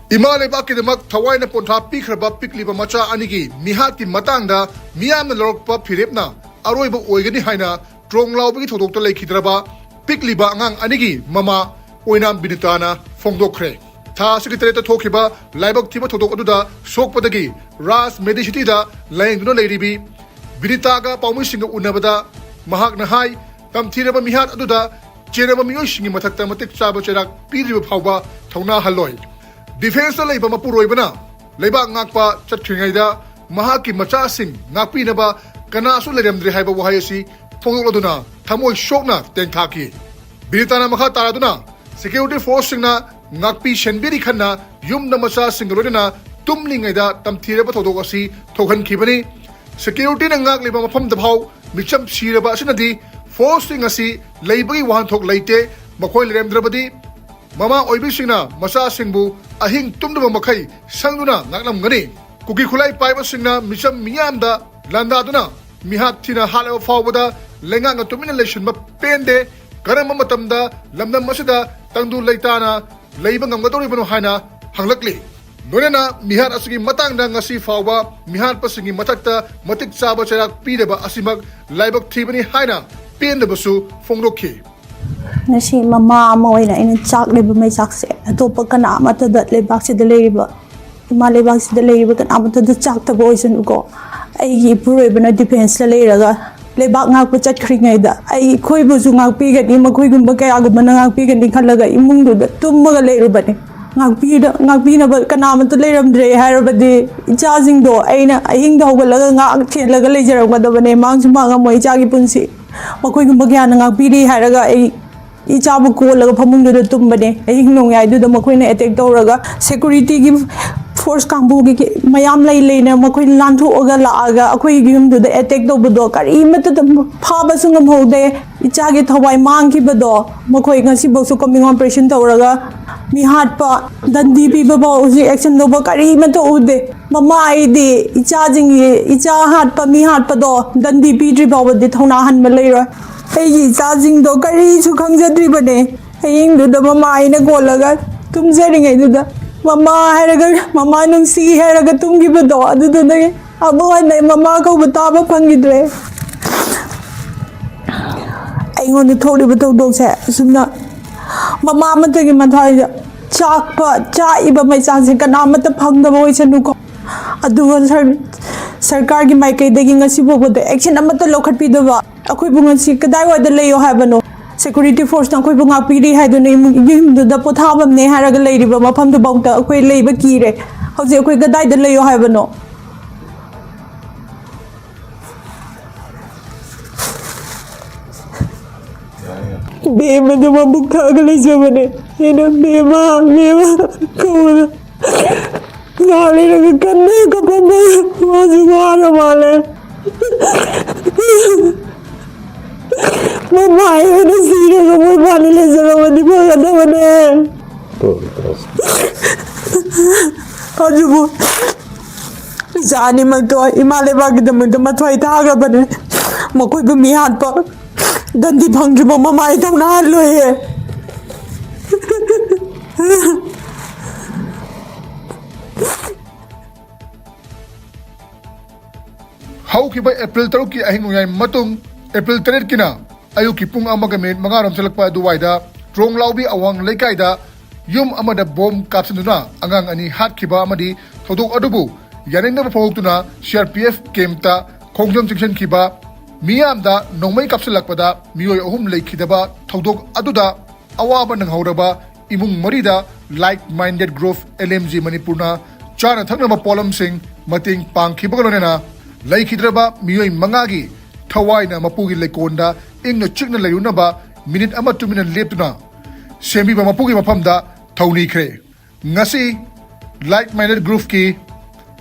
Imphal leibakkidamak thawaina pontha pikhraba pikliba macha anigi mihatki matangda miyamna lorokpa phirepna aroiba oigani haina tronglawbagi thodokta leikhidraba pikliba angang anigi mama oinam binitana fongdokkhre tha secretary thokhiba laibak thiba thodok aduda sokpadagi ras medicity da laingduna leiribi binitaga paumisinga unabada mahakna hai tamthiraba mihat aduda cheraba miyoisingi mathakta matik chaba cherak piriba phawba thona haloi Defense la iba mapuroibana leiba ngakpa chatkhringaida mahaki macha sing ngakpinaba kanasu leremdri haiba wahayasi phongdokladuna thamoi shokna tengthaki biritana makha taraduna security force singna ngakpi shenbiri khanna yumna macha singlorina tumlingaida tamthiraba thodok asi thokhan khibani security na ngak leba mafam dabhau micham siraba asinadi force sing asi leibagi wahan thok leite makhoi leremdrabadi Mama oibisingna masa singbu ahing tumdaba makai sangduna ngaklamgani kuki khulai paiba singna micham miyamda landaduna mihat thina halaba fawbada lenga nga tumina lection ma pende karama matamda lamdam masida tangdu leitana leiba ngamgadoribano haina hanglakli Nonena mihat asigi matangda ngasi fawba mihat pasingi matakta matik chaba cherak pidaba asimak laibak thibani haina pendabasu fongdokhi Nasi mama mo ina in chak leba may sakse ato pagkana amata dat lebak si daleriba ima lebak si daleriba kan amata dat chak ta boysen uko ay ipure ba na defense la leraga lebak ngak pa chat kringay da ay koy bu su ngak pigan ima koy gumba kaya gumba na ngak pigan din khalaga imung do da tummaga leriba ni ngak pi na ba kana amata leram dre haraba di charging do ay na ahing da hogalaga ngak thelaga lejaram ga da bane mang su manga moi chagi punsi makoy gumba kaya na ngak pi ri haraga ay Ichabu koolaga phamungduda tumbane ahing nongyaiduda makoina attack tawraga security gi force kangbu gi mayam lai leina makoi lanthoga laaga akoi gi humduda attack tawbudo kari mata phaba sungam hode ichagi thawai mangki bado makoi ngasi bosu coming operation tawraga mi hatpa dandi pi baba usi action doba kari mata ude mama aidi ichajing icha hatpa mi hatpa do dandi pi dri bawa de thona han malaira Hey, charging do kari su khangjadri bane haying do da mama aina golaga tum jaring ai do da mama haraga mama nung si haraga tum gi bado adu do da abo ai mama ko bataba phangidre ai ngon thori bato do se sumna mama mata gi mathai chakpa cha iba mai chang kana mata phangda boy chanu ko adu sarkar gi mai kai degi ngasi bo bo action amata lokhat pi do ba akoi bunga si kadai wa da leyo habano security force na akoi bunga piri ha do nei yim do da pothabam ne haraga leiriba mafam do bauta akoi leiba kire hauji akoi kadai da leyo habano bema do mabukha ga lejabane ena bema ko Nali lagi kanne kapanda masih mana male. Mama ini sih kamu balik lagi sama di mana ada mana? Aduh bu, jangan mato imale bagi teman teman tuai taga bane. Makoi bemihat pa, dan di bangju mama itu nalo ye. Haukiba April 3 ki ahing ngai matung April 3 kina ayuki pung amaga minute mangaram salakpa duwaida tronglawbi awang leikaida yum amada bom kapsunduna angang ani hatkiba amadi thodok adubu yaningna phawtuna CRPF kemta khongjam section kiba miyamda nongmai kapsalakpada miyoi ahum leikidaba thodok aduda awaba nanghauraba imung marida like minded growth LMG Manipurna chana thaknaba polam sing mating pangkhibagalonena Laikhidraba miyoi mangagi thawaina mapugi lekonda ingno chikna layunaba minute ama 2 minute leptuna semiba mapugi maphamda thauni khre ngasi like minded group ki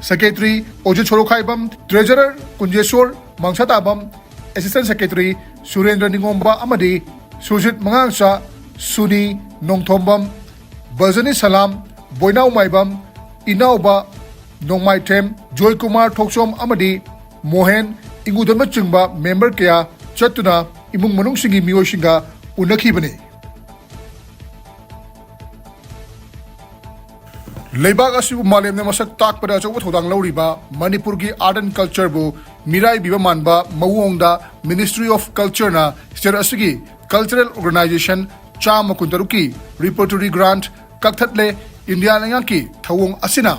secretary oju chorokhaibam treasurer kunjeswar mangsatabam assistant secretary surendra ningomba amadi sujit mangangsa suni nongthombam bajani salam boinau maibam inauba nongmai them joy kumar thoksom amadi mohen ingudon chungba member kaya chatuna imung manung singi miyo singa unakhibani लेबाग असिबु मालेमने मसक ताकपदा अचौबा थौदांग लौरिबा मणिपुर की art and culture बु Mirae Biba मानबा मवोंगदा ministry of culture ना state असगी cultural organisation चाम कुंतरुकी repertory grant कक्थटले India लंगा की थवोंग असिना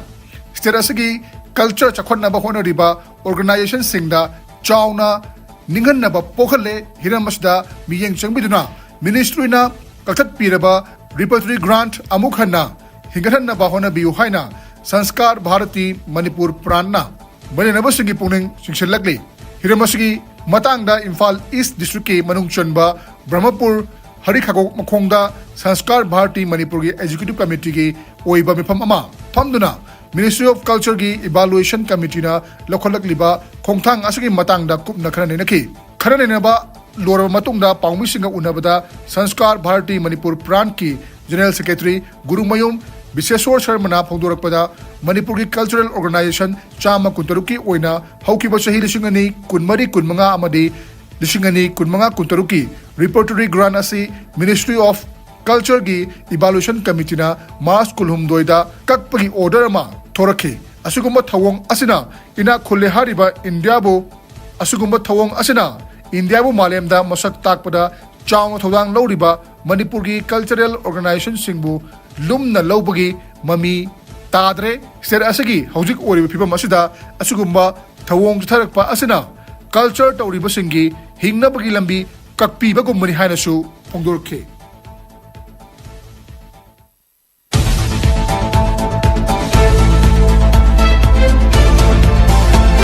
state असगी culture चखोनबा होनरिबा organisation सिंगदा चावना निंगनबा पोखले हिरमसदा मियेंग चंगबिदुना ministry ना कक्थट Pirba repertory grant अमुखना हिंगथनबा होनबियु हाइना संस्कार Bharti Manipur प्राणना मनेनबसिंगी पुनिंग सिंगसलकले हिरमसगी मतंगदा Imphal east district के मनुंग चनबा ब्रह्मपुर हरिखागोक मखोंगदा संस्कार भारती मणिपुर की एग्जीक्यूटिव कमिटी की ओइबा मिफम अमा फमदुना मिनिस्ट्री ऑफ कल्चर की इवैल्यूएशन कमिटी ना लखोलकलिबा खोंथांग असगी मतंगदा कुपना खरनेनखी खरनेनबा लोरबा मतुंगदा पाउमिसिंगा उनबदा संस्कार भारती मणिपुर प्राण की जनरल सेक्रेटरी गुरुमयुम विशेश्वर शर्मा फोंदोरकपदा मणिपुर की कल्चरल ऑर्गेनाइजेशन चामा कुंतरुकी ओइना हौकिबा चही लिसिंगनी कुनमरी कुनमंगा अमदी लिसिंगनी कुनमंगा कुंतरुकी रिपोर्टरी ग्रांट असी मिनिस्ट्री ऑफ कल्चर की इवैल्यूएशन कमिटी ना मार्च कुलहुमदोइदा ककपगी ऑर्डर अमा थोरखी असुगुम्बा थवोंग असिना इना खुले हारिबा इंडियाबो असुगुम्बा थवोंग असिना इंडियाबो मालेमदा मसक ताकपदा चावना थौदांग लौरिबा मणिपुर की कल्चरल ऑर्गेनाइजेशन सिंगबु लुमना लौबगी ममी तादरे स्टेट असगी हौजिक ओरिबा फिबम असिदा असुगुम्बा थवोंग थरकपा असिना कल्चर तौरिबसिंगी हिंगनबगी लंबी ककपीबगुम्बनी हाइनसु फोंदोरखे